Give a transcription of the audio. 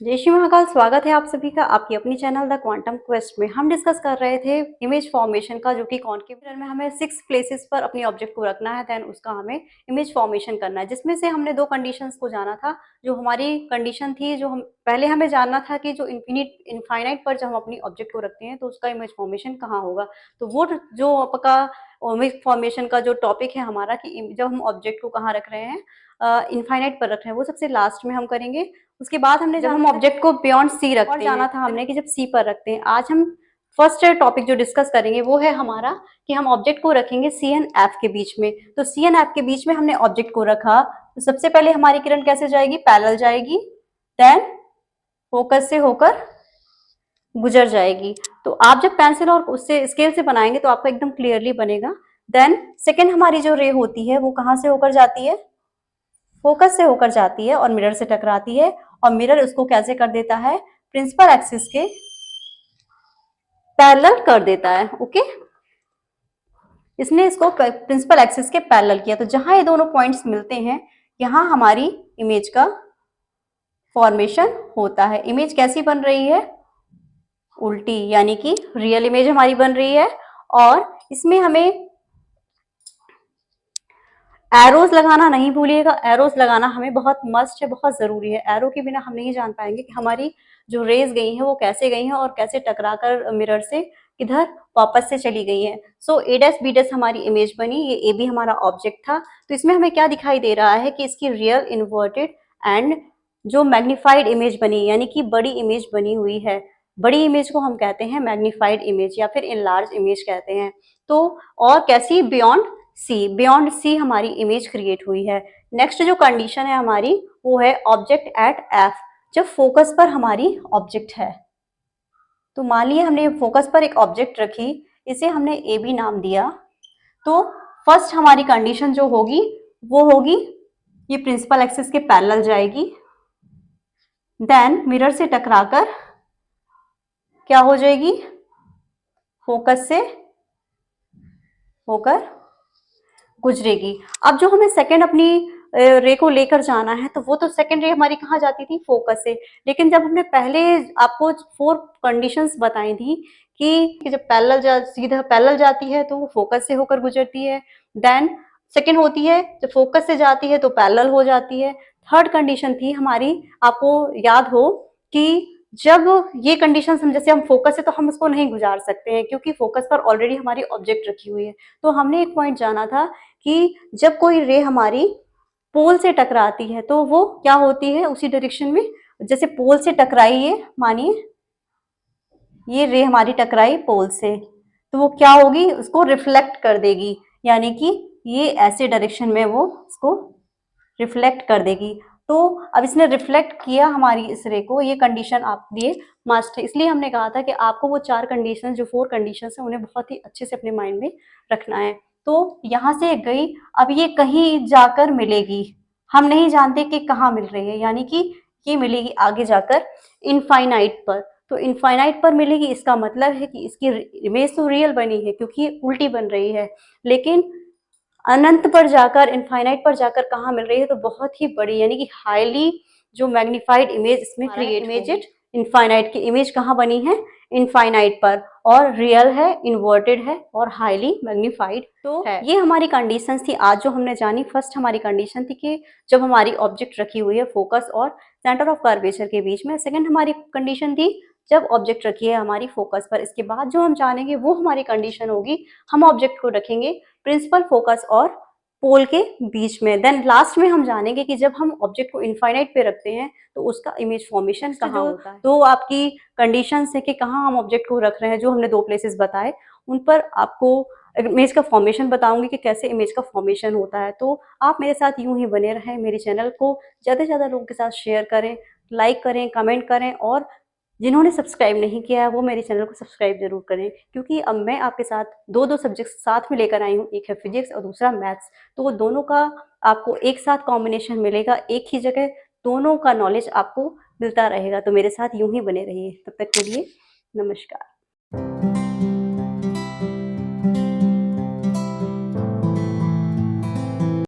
जय श्री महाकाल। स्वागत है आप सभी का आपकी अपनी चैनल द क्वांटम क्वेस्ट में। हम डिस्कस कर रहे थे इमेज फॉर्मेशन का, जो कि कॉन्केव मिरर में हमें 6 प्लेसेस पर अपनी ऑब्जेक्ट को रखना है, देन उसका हमें इमेज फॉर्मेशन करना है, जिसमें से हमने 2 कंडीशंस को जाना था। जो हमारी कंडीशन थी, जो हम पहले हमें जानना था कि जो इनफाइनाइट पर जब हम अपनी ऑब्जेक्ट को रखते हैं तो उसका इमेज फॉर्मेशन कहाँ होगा। तो वो जो आपका इमेज फॉर्मेशन का जो टॉपिक है हमारा, कि जब हम ऑब्जेक्ट को कहाँ रख रहे हैं, इनफाइनाइट पर रख रहे हैं, वो सबसे लास्ट में हम करेंगे। उसके बाद हमने जब हम ऑब्जेक्ट को बियॉन्ड सी रखते हैं, जाना था हमने कि जब सी पर रखते हैं। आज हम फर्स्ट टॉपिक जो डिस्कस करेंगे वो है हमारा कि हम ऑब्जेक्ट को रखेंगे सी एंड एफ के बीच में। तो सी एंड एफ के बीच में हमने ऑब्जेक्ट को रखा, तो सबसे पहले हमारी किरण कैसे जाएगी, पैरेलल जाएगी, देन फोकस से होकर गुजर जाएगी। तो आप जब पेंसिल और उससे स्केल से बनाएंगे तो आपको एकदम क्लियरली बनेगा। देन सेकेंड हमारी जो रे होती है वो कहाँ से होकर जाती है, फोकस से होकर जाती है और मिरर से टकराती है, और मिरर उसको कैसे कर देता है, प्रिंसिपल एक्सिस के पैरेलल कर देता है। ओके, इसने इसको प्रिंसिपल एक्सिस के पैरेलल किया। तो जहां ये दोनों पॉइंट्स मिलते हैं, यहां हमारी इमेज का फॉर्मेशन होता है। इमेज कैसी बन रही है, उल्टी, यानी कि रियल इमेज हमारी बन रही है। और इसमें हमें एरोज लगाना नहीं भूलिएगा। एरोज लगाना हमें बहुत मस्ट है, बहुत जरूरी है। एरो के बिना हम नहीं जान पाएंगे कि हमारी जो रेज गई हैं वो कैसे गई हैं और कैसे टकराकर मिरर से किधर वापस से चली गई हैं। सो ए डैश बी डैश हमारी इमेज बनी, ये ए बी हमारा ऑब्जेक्ट था। तो इसमें हमें क्या दिखाई दे रहा है कि इसकी रियल, इन्वर्टेड एंड जो मैग्नीफाइड इमेज बनी, यानी कि बड़ी इमेज बनी हुई है। बड़ी इमेज को हम कहते हैं मैग्नीफाइड इमेज या फिर इनलार्ज इमेज कहते हैं। तो और कैसी, बियॉन्ड सी, बियॉन्ड सी हमारी इमेज क्रिएट हुई है। नेक्स्ट जो कंडीशन है हमारी वो है ऑब्जेक्ट एट एफ, जब फोकस पर हमारी ऑब्जेक्ट है। तो मान लिया हमने फोकस पर एक ऑब्जेक्ट रखी, इसे हमने ए बी नाम दिया। तो फर्स्ट हमारी कंडीशन जो होगी वो होगी ये प्रिंसिपल एक्सिस के पैरेलल जाएगी, देन मिरर से टकराकर क्या हो जाएगी, फोकस से होकर गुजरेगी। अब जो हमें सेकंड अपनी रे को लेकर जाना है, तो वो तो सेकंड रे हमारी कहाँ जाती थी, फोकस से। लेकिन जब हमने पहले आपको 4 कंडीशंस बताई थी कि जब सीधा पैरेलल जाती है तो वो फोकस से होकर गुजरती है, देन सेकंड होती है जब फोकस से जाती है तो पैरेलल हो जाती है। थर्ड कंडीशन थी हमारी, आपको याद हो कि जब ये कंडीशन हम, जैसे हम फोकस है तो हम उसको नहीं गुजार सकते हैं क्योंकि फोकस पर ऑलरेडी हमारी ऑब्जेक्ट रखी हुई है। तो हमने एक पॉइंट जाना था कि जब कोई रे हमारी पोल से टकराती है तो वो क्या होती है, उसी डायरेक्शन में, जैसे पोल से टकराई, ये मानिए ये रे हमारी टकराई पोल से, तो वो क्या होगी, उसको रिफ्लेक्ट कर देगी, यानी कि ये ऐसे डायरेक्शन में वो उसको रिफ्लेक्ट कर देगी। तो अब इसने रिफ्लेक्ट किया हमारी इस रे को, ये कंडीशन आपके लिए मस्ट है। इसलिए हमने कहा था कि आपको वो 4 कंडीशन, जो 4 कंडीशन है, उन्हें बहुत ही अच्छे से अपने माइंड में रखना है। तो यहाँ से गई, अब ये कहीं जाकर मिलेगी, हम नहीं जानते कि कहाँ मिल रही है, यानी कि ये मिलेगी आगे जाकर इनफाइनाइट पर। तो इनफाइनाइट पर मिलेगी, इसका मतलब है कि इसकी इमेज तो रियल बनी है क्योंकि ये उल्टी बन रही है, लेकिन अनंत पर जाकर, इनफाइनाइट पर जाकर कहाँ मिल रही है, तो बहुत ही बड़ी, यानी कि हाईली जो मैग्नीफाइड इमेज इसमें क्रिएट इमेज, इनफाइनाइट की इमेज कहाँ बनी है, इनफाइनाइट पर, और रियल है, इन्वर्टेड है और हाईली मैग्नीफाइड तो है। ये हमारी कंडीशंस थी आज जो हमने जानी। फर्स्ट हमारी कंडीशन थी कि जब हमारी ऑब्जेक्ट रखी हुई है फोकस और सेंटर ऑफ कर्वेचर के बीच में। सेकंड हमारी कंडीशन थी जब ऑब्जेक्ट रखी है हमारी फोकस पर। इसके बाद जो हम जानेंगे वो हमारी कंडीशन होगी, हम ऑब्जेक्ट को रखेंगे प्रिंसिपल, फोकस और पोल के बीच में। देन लास्ट में हम जानेंगे कि जब हम ऑब्जेक्ट को इनफाइनाइट पे रखते हैं तो उसका इमेज फॉर्मेशन कहाँ होता है। तो आपकी कंडीशंस है कि कहाँ हम ऑब्जेक्ट को रख रहे हैं, जो हमने 2 प्लेसेस बताए, उन पर आपको इमेज का फॉर्मेशन बताऊंगी कि कैसे इमेज का फॉर्मेशन होता है। तो आप मेरे साथ यूं ही बने रहें, मेरे चैनल को ज़्यादा से ज़्यादा लोगों के साथ शेयर करें, लाइक करें, कमेंट करें, और जिन्होंने सब्सक्राइब नहीं किया है वो मेरे चैनल को सब्सक्राइब जरूर करें, क्योंकि अब मैं आपके साथ 2 सब्जेक्ट्स साथ में लेकर आई हूँ, एक है फिजिक्स और दूसरा मैथ्स। तो वो दोनों का आपको एक साथ कॉम्बिनेशन मिलेगा, एक ही जगह दोनों का नॉलेज आपको मिलता रहेगा। तो मेरे साथ यूं ही बने रहिए, तब तक के लिए नमस्कार।